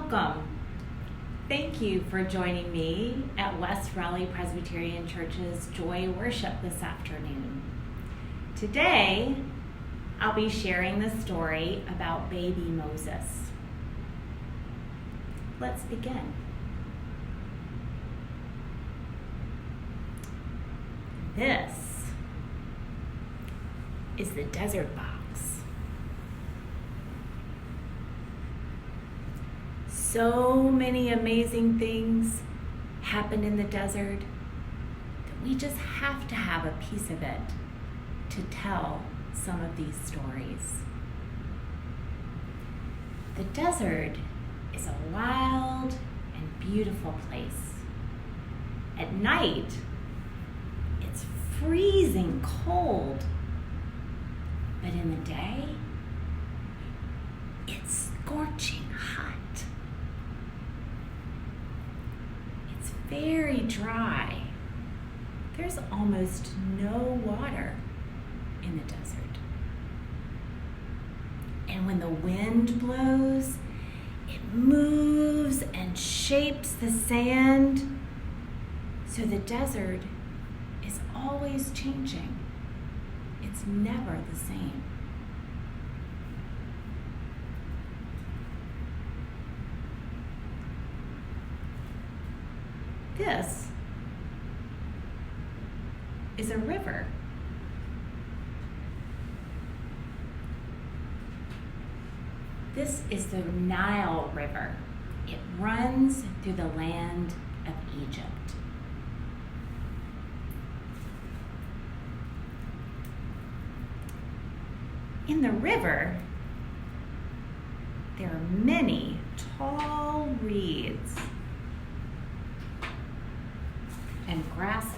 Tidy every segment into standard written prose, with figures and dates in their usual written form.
Welcome. Thank you for joining me at West Raleigh Presbyterian Church's Joy Worship this afternoon. Today, I'll be sharing the story about baby Moses. Let's begin. This is the Desert Box. So many amazing things happen in the desert that we just have to have a piece of it to tell some of these stories. The desert is a wild and beautiful place. At night, it's freezing cold, but in the day, it's scorching hot. It's very dry. There's almost no water in the desert. And when the wind blows, it moves and shapes the sand. So the desert is always changing. It's never the same. This is a river. This is the Nile River. It runs through the land of Egypt. In the river, there are many tall reeds and grasses.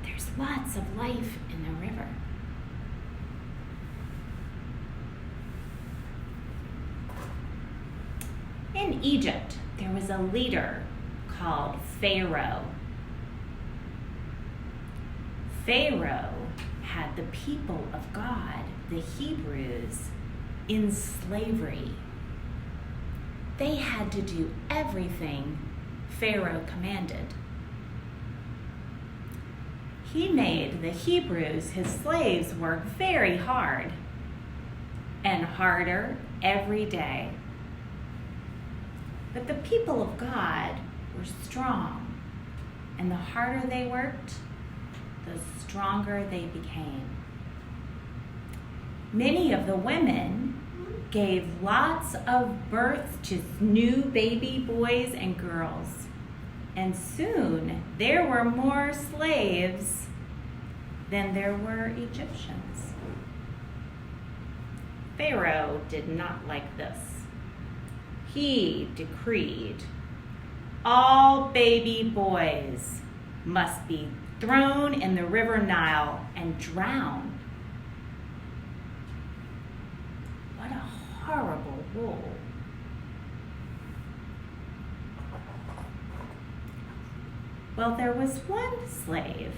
There's lots of life in the river. In Egypt, there was a leader called Pharaoh. Pharaoh had the people of God, the Hebrews, in slavery. They had to do everything Pharaoh commanded. He made the Hebrews, his slaves, work very hard and harder every day. But the people of God were strong, and the harder they worked, the stronger they became. Many of the women gave lots of birth to new baby boys and girls, and soon there were more slaves than there were Egyptians. Pharaoh did not like this. He decreed all baby boys must be thrown in the river Nile and drowned. What a horrible rule. Well, there was one slave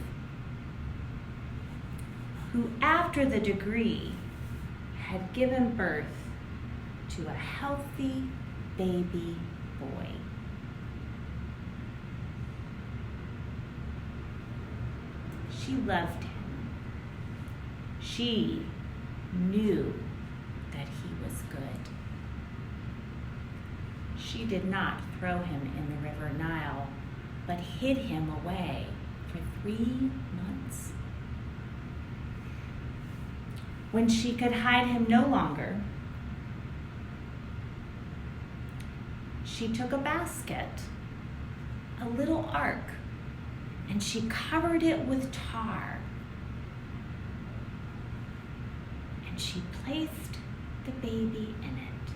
who, after the decree, had given birth to a healthy baby boy. She loved him. She knew that he was good. She did not throw him in the river Nile, but hid him away for 3 months. When she could hide him no longer, she took a basket, a little ark, and she covered it with tar. And she placed the baby in it.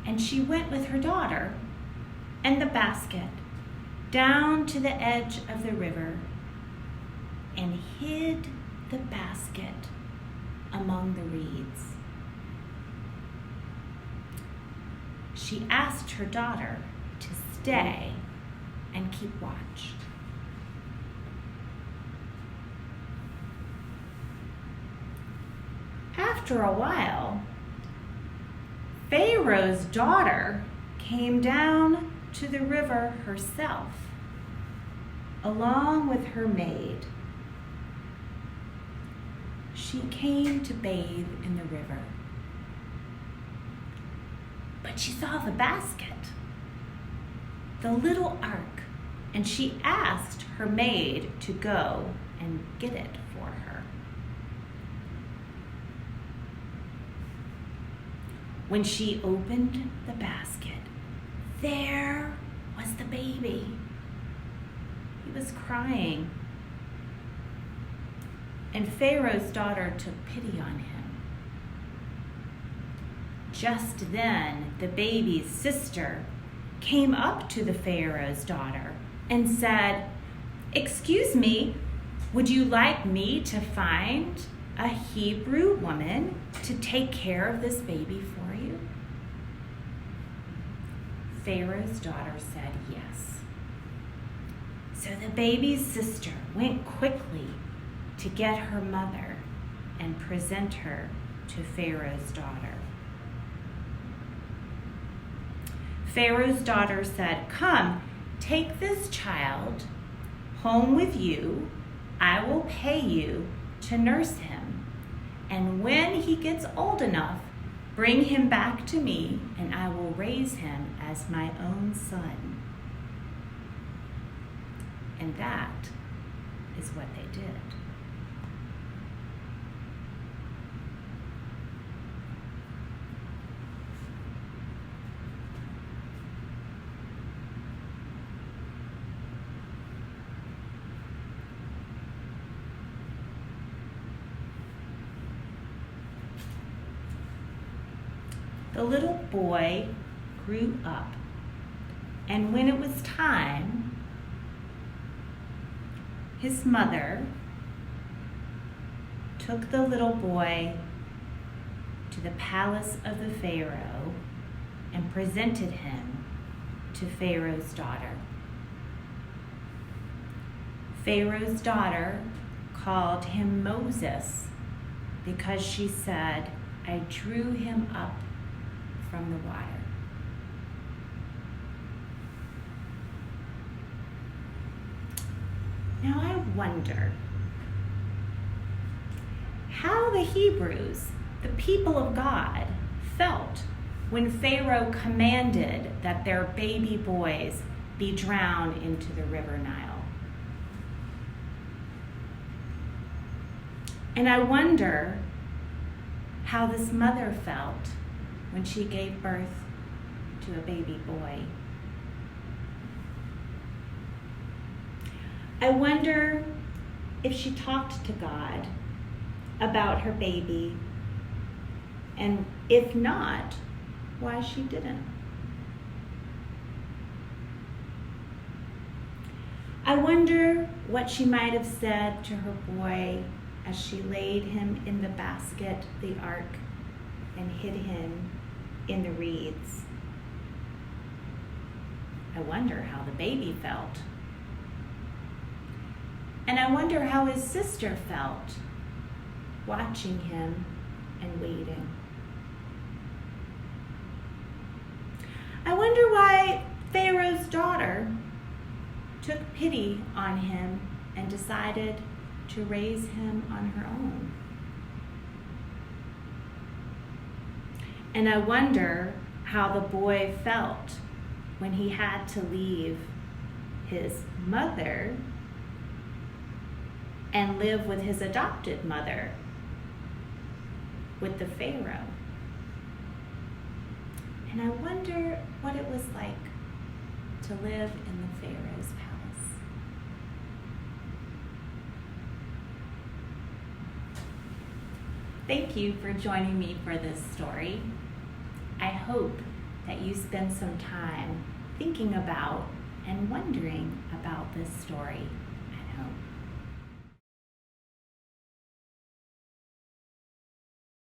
And she went with her daughter and the basket down to the edge of the river and hid the basket among the reeds. she asked her daughter to stay and keep watch. After a while, Pharaoh's daughter came down to the river herself, along with her maid. She came to bathe in the river. But she saw the basket, the little ark, and she asked her maid to go and get it for her. When she opened the basket, there was the baby. He was crying. And Pharaoh's daughter took pity on him. Just then, the baby's sister came up to the Pharaoh's daughter and said, "Excuse me, would you like me to find a Hebrew woman to take care of this baby for you?" Pharaoh's daughter said yes. So the baby's sister went quickly to get her mother and present her to Pharaoh's daughter. Pharaoh's daughter said, "Come, take this child home with you. I will pay you to nurse him. And when he gets old enough, bring him back to me, and I will raise him as my own son." And that is what they did. The little boy grew up, and when it was time, his mother took the little boy to the palace of the Pharaoh and presented him to Pharaoh's daughter. Pharaoh's daughter called him Moses because she said, "I drew him up from the water." Now I wonder how the Hebrews, the people of God, felt when Pharaoh commanded that their baby boys be drowned into the river Nile. And I wonder how this mother felt when she gave birth to a baby boy. I wonder if she talked to God about her baby, and if not, why she didn't. I wonder what she might have said to her boy as she laid him in the basket, the ark, and hid him in the reeds. I wonder how the baby felt. And I wonder how his sister felt, watching him and waiting. I wonder why Pharaoh's daughter took pity on him and decided to raise him on her own. And I wonder how the boy felt when he had to leave his mother and live with his adopted mother, with the Pharaoh. And I wonder what it was like to live in the Pharaoh's palace. Thank you for joining me for this story. I hope that you spend some time thinking about and wondering about this story.